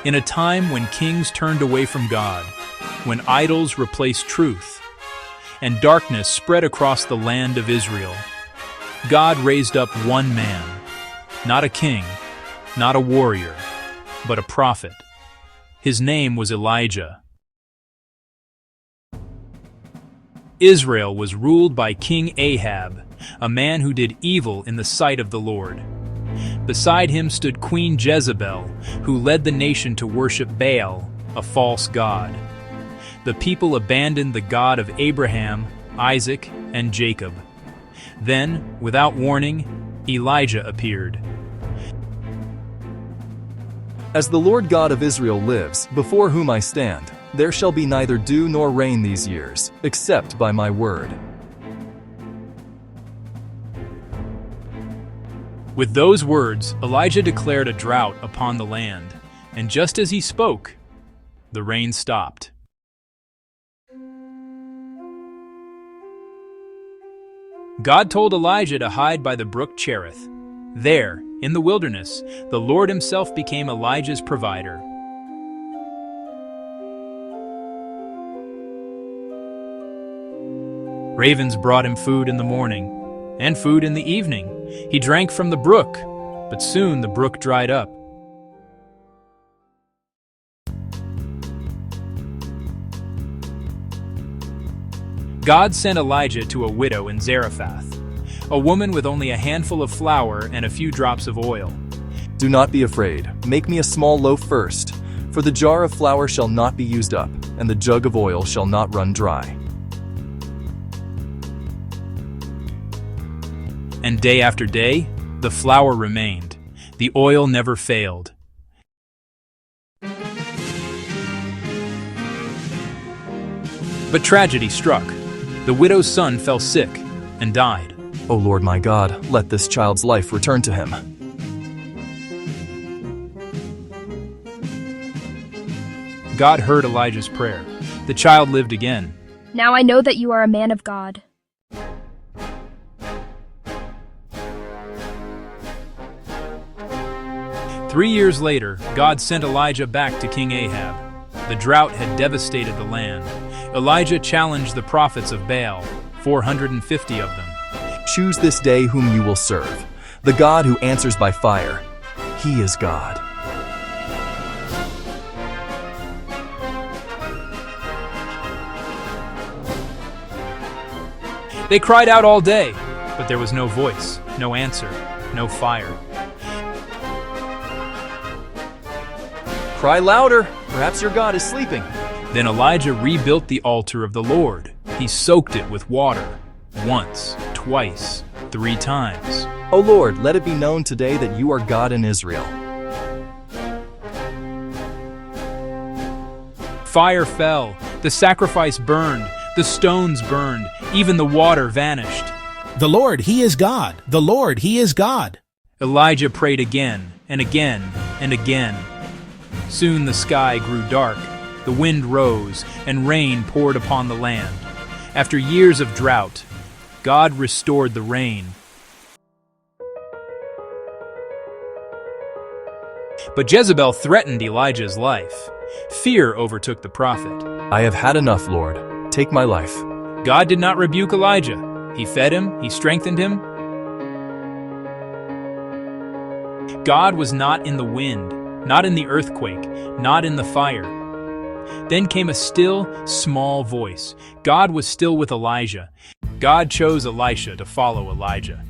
In a time when kings turned away from God, when idols replaced truth, and darkness spread across the land of Israel, God raised up one man, not a king, not a warrior, but a prophet. His name was Elijah. Israel was ruled by King Ahab, a man who did evil in the sight of the Lord. Beside him stood Queen Jezebel, who led the nation to worship Baal, a false god. The people abandoned the God of Abraham, Isaac, and Jacob. Then, without warning, Elijah appeared. As the Lord God of Israel lives, before whom I stand, there shall be neither dew nor rain these years, except by my word. With those words, Elijah declared a drought upon the land, and just as he spoke, the rain stopped. God told Elijah to hide by the brook Cherith. There, in the wilderness, the Lord himself became Elijah's provider. Ravens brought him food in the morning, and food in the evening. He drank from the brook, but soon the brook dried up. God sent Elijah to a widow in Zarephath, a woman with only a handful of flour and a few drops of oil. Do not be afraid. Make me a small loaf first, for the jar of flour shall not be used up, and the jug of oil shall not run dry. And day after day, the flour remained. The oil never failed. But tragedy struck. The widow's son fell sick and died. O Lord my God, let this child's life return to him. God heard Elijah's prayer. The child lived again. Now I know that you are a man of God. Three years later, God sent Elijah back to King Ahab. The drought had devastated the land. Elijah challenged the prophets of Baal, 450 of them. Choose this day whom you will serve, the God who answers by fire. He is God. They cried out all day, but there was no voice, no answer, no fire. Cry louder, perhaps your God is sleeping. Then Elijah rebuilt the altar of the Lord. He soaked it with water, once, twice, 3 times. O Lord, let it be known today that you are God in Israel. Fire fell, the sacrifice burned, the stones burned, even the water vanished. The Lord, He is God. The Lord, He is God. Elijah prayed again, and again, and again. Soon the sky grew dark, the wind rose, and rain poured upon the land. After years of drought, God restored the rain. But Jezebel threatened Elijah's life. Fear overtook the prophet. I have had enough, Lord. Take my life. God did not rebuke Elijah. He fed him, he strengthened him. God was not in the wind, not in the earthquake, not in the fire. Then came a still, small voice. God was still with Elijah. God chose Elisha to follow Elijah.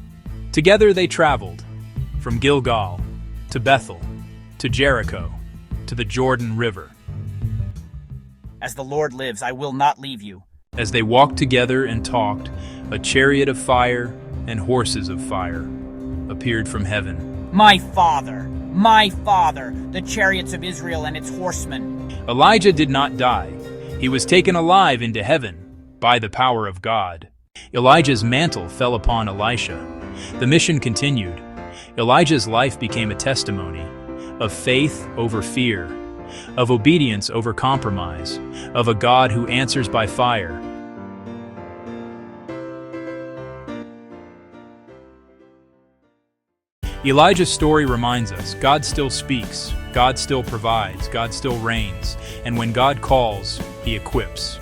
Together they traveled, from Gilgal to Bethel to Jericho to the Jordan River. As the Lord lives, I will not leave you. As they walked together and talked, a chariot of fire and horses of fire appeared from heaven. My father, the chariots of Israel and its horsemen. Elijah did not die. He was taken alive into heaven by the power of God. Elijah's mantle fell upon Elisha. The mission continued. Elijah's life became a testimony of faith over fear, of obedience over compromise, of a God who answers by fire. Elijah's story reminds us God still speaks, God still provides, God still reigns, and when God calls, He equips.